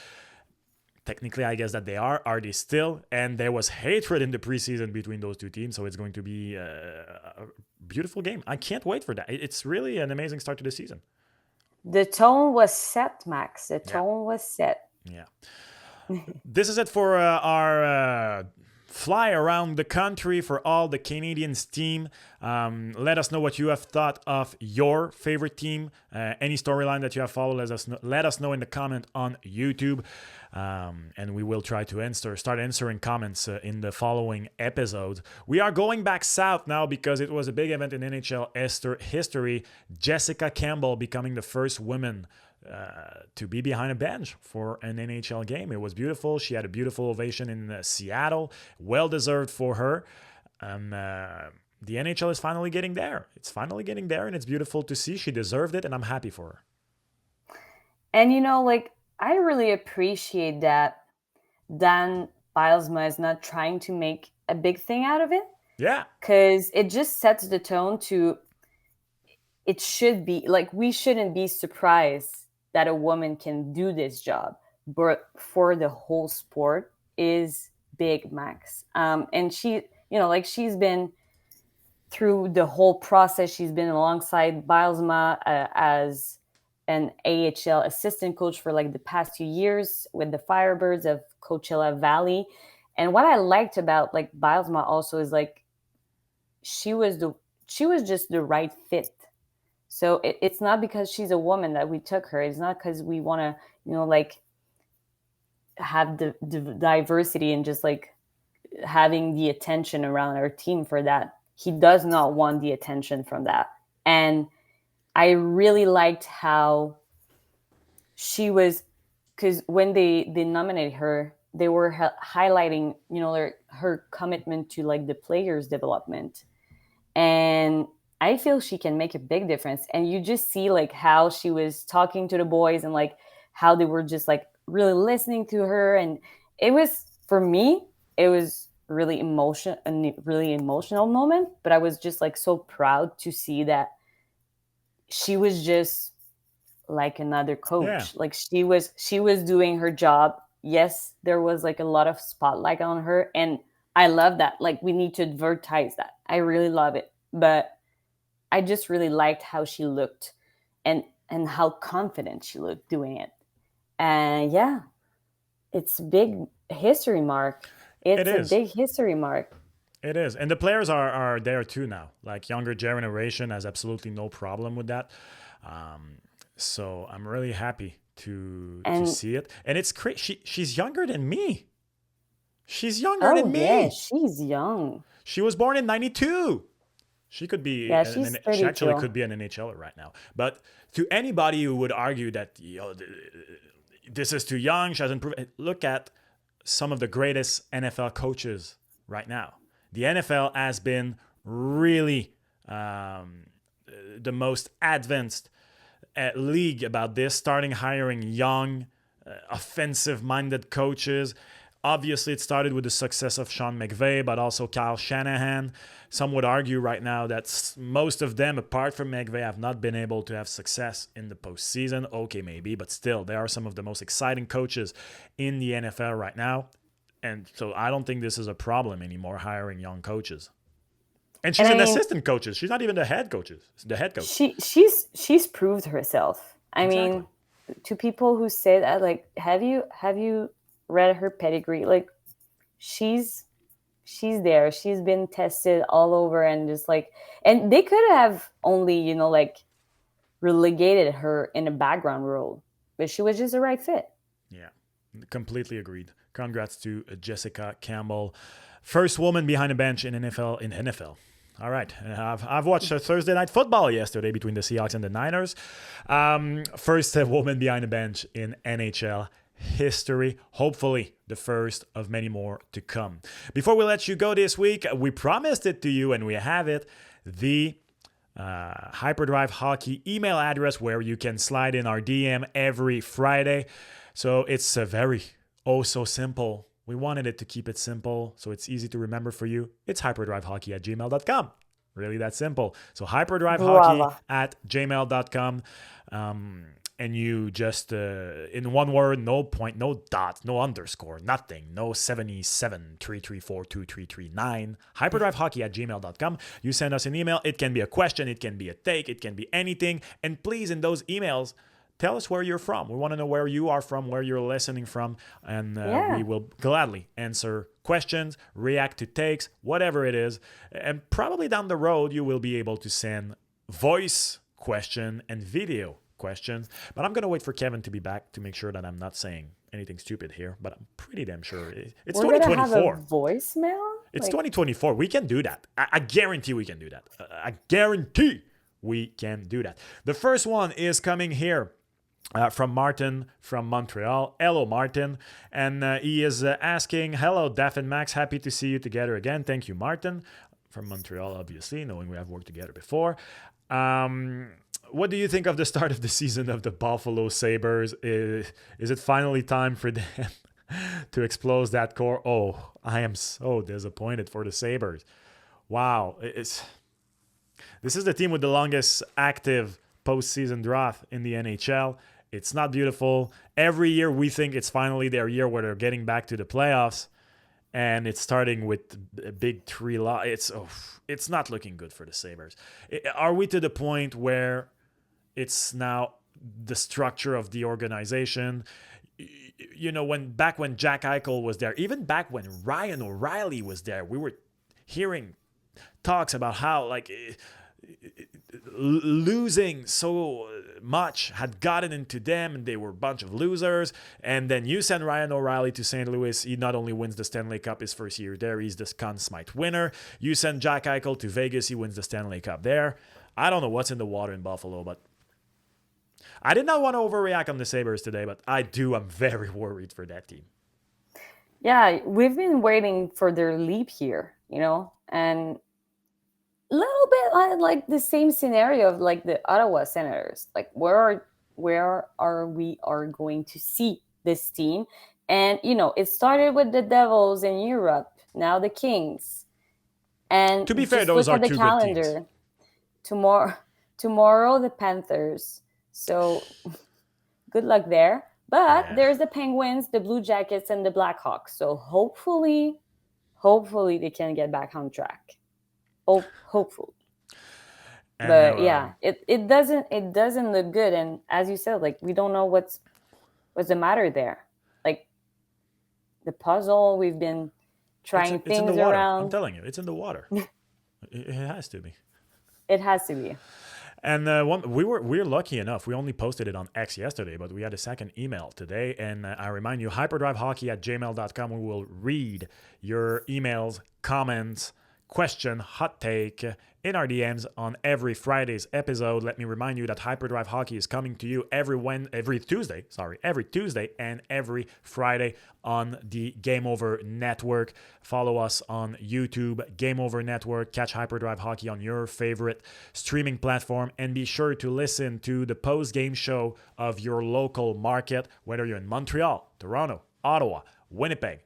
Technically, I guess that they are. Are they still? And there was hatred in the preseason between those two teams, so it's going to be a beautiful game. I can't wait for that. It's really an amazing start to the season. The tone was set, Max. The tone was set. Yeah. This is it for our fly around the country for all the Canadiens team. Let us know what you have thought of your favorite team. Any storyline that you have followed, let us know in the comment on YouTube. And we will try to start answering comments in the following episodes. We are going back south now because it was a big event in NHL history. Jessica Campbell becoming the first woman to be behind a bench for an NHL game. It was beautiful. She had a beautiful ovation in Seattle. Well deserved for her. The NHL is finally getting there. It's finally getting there, and it's beautiful to see. She deserved it, and I'm happy for her. And, you know, like, I really appreciate that Dan Bylsma is not trying to make a big thing out of it. Yeah. Because it just sets the tone to, it should be, like, we shouldn't be surprised that a woman can do this job. But for the whole sport is big, Max. And she, you know, like, she's been through the whole process. She's been alongside Bylsma as an AHL assistant coach for like the past 2 years with the Firebirds of Coachella Valley. And what I liked about like Bylsma also is like she was just the right fit. So it's not because she's a woman that we took her. It's not because we want to, you know, like have the diversity and just like having the attention around our team for that. He does not want the attention from that. And I really liked how she was, because when they nominated her, they were highlighting, her commitment to like the players' development. And I feel she can make a big difference. And you just see like how she was talking to the boys and like how they were just like really listening to her. And it was, for me, it was a really emotional moment. But I was just like so proud to see that she was just like another Yeah, coach. Like she was doing her job. Yes, there was like a lot of spotlight on her, and I love that. Like we need to advertise that. I really love it. But I just really liked how she looked, and how confident she looked doing it. And yeah, it's big history mark. it It's a is. big history mark. It is. And the players are there too now. Like younger generation has absolutely no problem with that. So I'm really happy to And see it. And it's crazy. She's younger than me. She's younger oh than yeah, me. she's young. She was born in 92. She could be Yeah, she's she actually 32. could be an NHLer right now. But to anybody who would argue that this is too young, she hasn't proven, look at some of the greatest NFL coaches right now. The NFL has been really the most advanced league about this, starting hiring young, offensive-minded coaches. Obviously, it started with the success of Sean McVay, but also Kyle Shanahan. Some would argue right now that most of them, apart from McVay, have not been able to have success in the postseason. Okay, maybe, but still, they are some of the most exciting coaches in the NFL right now. And so I don't think this is a problem anymore, hiring young coaches. And And she's I an mean, assistant coach. She's not even the head coach. The head coach. she's proved herself. I Exactly. mean, to people who say that, like, have you read her pedigree? Like, she's she's there. She's been tested all over, and just like, and they could have only, like, relegated her in a background role, but she was just the right fit. Yeah, completely agreed. Congrats to Jessica Campbell, first woman behind a bench in NFL. All right, I've watched Thursday night football yesterday between the Seahawks and the Niners. First woman behind a bench in NHL history. Hopefully, the first of many more to come. Before we let you go this week, we promised it to you, and we have it. The Hyperdrive Hockey email address where you can slide in our DM every Friday. So it's a very so simple. We wanted it to keep it simple so it's easy to remember for you. It's hyperdrivehockey@gmail.com. Really that simple. So hyperdrivehockey Brava. at gmail.com. And you just, in one word, no point, no dot, no underscore, nothing, no 77-334-2339, hyperdrivehockey@gmail.com. You send us an email. It can be a question, it can be a take, it can be anything. And please, in those emails, tell us where you're from. We want to know where you are from, where you're listening from, and we Yeah. will gladly answer questions, react to takes, whatever it is. And probably down the road, you will be able to send voice question and video questions. But I'm going to wait for Kevin to be back to make sure that I'm not saying anything stupid here. But I'm pretty damn sure it's We're gonna have a 2024. voicemail. It's Like, 2024. We can do that. I guarantee we can do that. I guarantee we can do that. The first one is coming here from Martin from Montreal. Hello, Martin. And he is asking, hello, Daph and Max. Happy to see you together again. Thank you, Martin. From Montreal, obviously, knowing we have worked together before. What do you think of the start of the season of the Buffalo Sabres? Is it finally time for them to explode that core? Oh, I am so disappointed for the Sabres. Wow. This is the team with the longest active postseason drought in the NHL. It's not beautiful. Every year we think it's finally their year where they're getting back to the playoffs. And it's starting with a big 3 loss. It's not looking good for the Sabres. Are we to the point where it's now the structure of the organization? Back when Jack Eichel was there, even back when Ryan O'Reilly was there, we were hearing talks about how losing so much had gotten into them and they were a bunch of losers. And then you send Ryan O'Reilly to St. Louis. He not only wins the Stanley Cup his first year there, he's the Conn Smythe winner. You send Jack Eichel to Vegas. He wins the Stanley Cup there. I don't know what's in the water in Buffalo, but I did not want to overreact on the Sabres today, but I'm very worried for that team. Yeah, we've been waiting for their leap here, and a little bit like the same scenario of like the Ottawa Senators. Like where are we are going to see this team? And it started with the Devils in Europe, now the Kings. And To be fair, just those look are at the two good teams. calendar. Tomorrow the Panthers. So good luck there. But there's the Penguins, the Blue Jackets, and the Blackhawks. So hopefully they can get back on track. Hopefully. And But yeah, it doesn't look good. And as you said, like we don't know what's the matter there. Like the puzzle, we've been trying it's things in the water. around. I'm telling you, it's in the water. It has to be. It has to be. And we're lucky enough. We only posted it on X yesterday, but we had a second email today. And I remind you, hyperdrivehockey@gmail.com. We will read your emails, comments, question, hot take in our DMs on every Friday's episode. Let me remind you that Hyperdrive Hockey is coming to you every Tuesday and every Friday on the Game Over Network. Follow us on YouTube, Game Over Network. Catch Hyperdrive Hockey on your favorite streaming platform, and be sure to listen to the post-game show of your local market, whether you're in Montreal, Toronto, Ottawa, Winnipeg,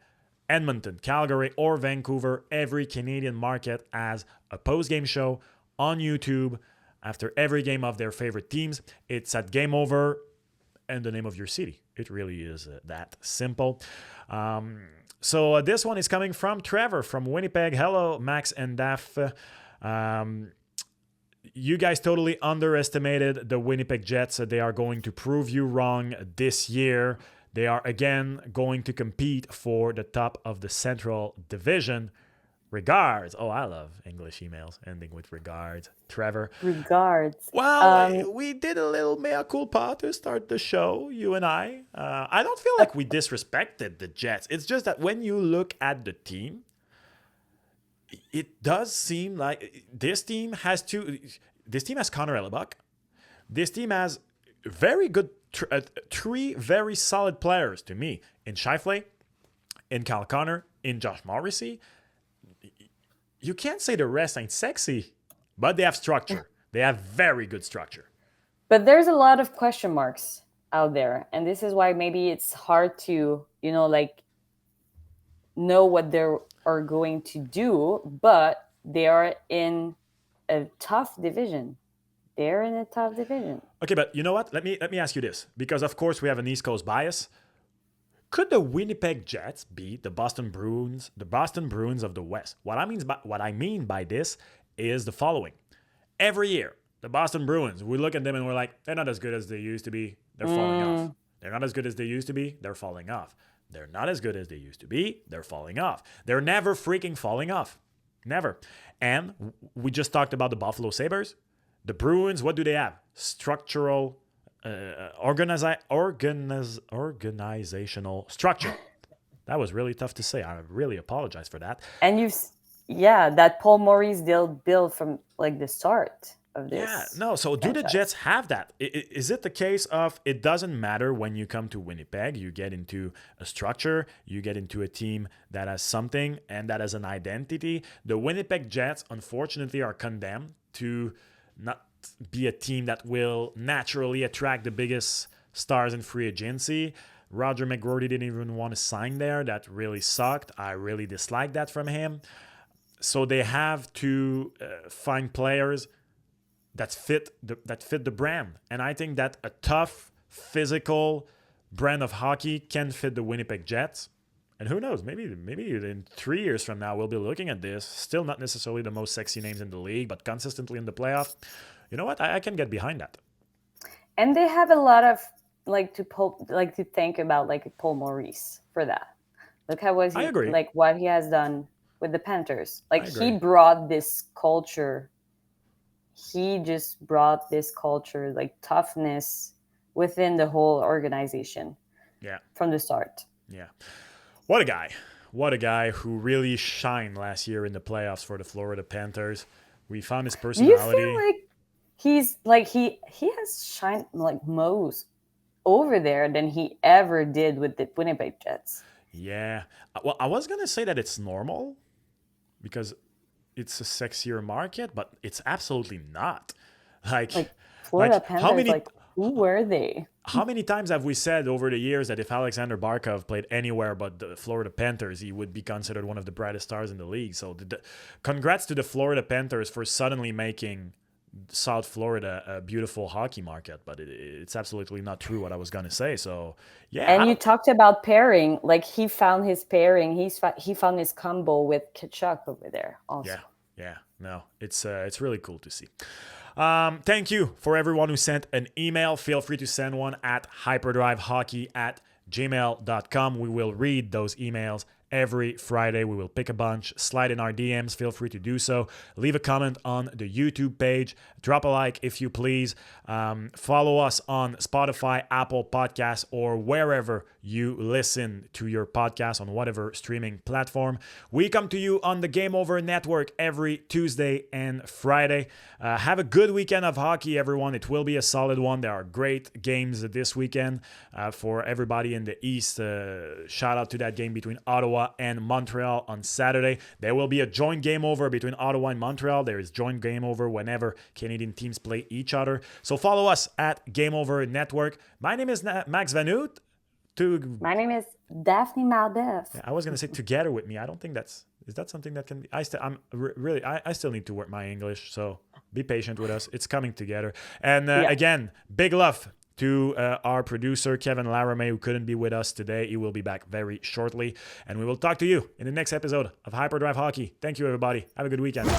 Edmonton, Calgary, or Vancouver. Every Canadian market has a post-game show on YouTube after every game of their favorite teams. It's at Game Over and the name of your city. It really is that simple. So this one is coming from Trevor from Winnipeg. Hello, Max and Daph. You guys totally underestimated the Winnipeg Jets. They are going to prove you wrong this year. They are again going to compete for the top of the Central Division. Regards. Oh, I love English emails ending with regards. Trevor. Regards. Well, we did a little mea culpa to start the show, you and I. I don't feel like we disrespected the Jets. It's just that when you look at the team, it does seem like this team has Connor Hellebuck. This team has very good three very solid players to me in Scheifele, in Kyle Connor, in Josh Morrissey. You can't say the rest ain't sexy, but they have structure. They have very good structure. But there's a lot of question marks out there, and this is why maybe it's hard to know what they are going to do. But they are in a tough division. They're in a tough division. Okay, but you know what? Let me ask you this, because of course we have an East Coast bias. Could the Winnipeg Jets be the Boston Bruins of the West? What I mean by this is the following. Every year, the Boston Bruins, we look at them and we're like, they're not as good as they used to be. They're falling off. They're not as good as they used to be. They're falling off. They're not as good as they used to be. They're falling off. They're never freaking falling off. Never. And we just talked about the Buffalo Sabres. The Bruins, what do they have? Structural, organizational structure. That was really tough to say. I really apologize for that. And that Paul Maurice deal built from like the start of this. Yeah, no. So do the Jets have that? Is it the case of it doesn't matter when you come to Winnipeg, you get into a structure, you get into a team that has something and that has an identity? The Winnipeg Jets, unfortunately, are condemned to not be a team that will naturally attract the biggest stars in free agency. Roger McGroarty didn't even want to sign there. That really sucked. I really disliked that from him. So they have to find players that fit the brand. And I think that a tough, physical brand of hockey can fit the Winnipeg Jets. And who knows, maybe in 3 years from now, we'll be looking at this. Still not necessarily the most sexy names in the league, but consistently in the playoffs. You know what? I can get behind that. And they have a lot of to think about Paul Maurice for that. Look how I agree. what he has done with the Panthers. He brought this culture. He just brought this culture, toughness within the whole organization. Yeah. From the start. Yeah. What a guy. What a guy who really shined last year in the playoffs for the Florida Panthers. We found his personality. Do you feel he's like he has shined like most over there than he ever did with the Winnipeg Jets. Yeah. Well, I was gonna say that it's normal because it's a sexier market, but it's absolutely not. Like, Like like Florida Panthers, like who were they? how many times have we said over the years that if Alexander Barkov played anywhere but the Florida Panthers, he would be considered one of the brightest stars in the league? So, congrats to the Florida Panthers for suddenly making South Florida a beautiful hockey market. But it's absolutely not true what I was going to say. So, yeah. And you talked about pairing, like he found his pairing. He found his combo with Kachuk over there also. Yeah. No, it's really cool to see. Thank you for everyone who sent an email. Feel free to send one at hyperdrivehockey@gmail.com. We will read those emails every Friday. We will pick a bunch, slide in our DMs. Feel free to do so. Leave a comment on the YouTube page. Drop a like if you please. Follow us on Spotify, Apple Podcasts, or wherever you listen to your podcast on whatever streaming platform. We come to you on the Game Over Network every Tuesday and Friday. Have a good weekend of hockey, everyone. It will be a solid one. There are great games this weekend for everybody in the East. Shout out to that game between Ottawa and Montreal on Saturday. There will be a joint game over between Ottawa and Montreal. There is joint game over whenever Canadian teams play each other. So follow us at Game Over Network. My name is Max Van Hout. My name is Daphne Maldev. I was going to say together with me. I don't think is that something that can be, I still need to work my English. So be patient with us. It's coming together. And again, big love to our producer, Kevin Laramie, who couldn't be with us today. He will be back very shortly. And we will talk to you in the next episode of Hyperdrive Hockey. Thank you, everybody. Have a good weekend.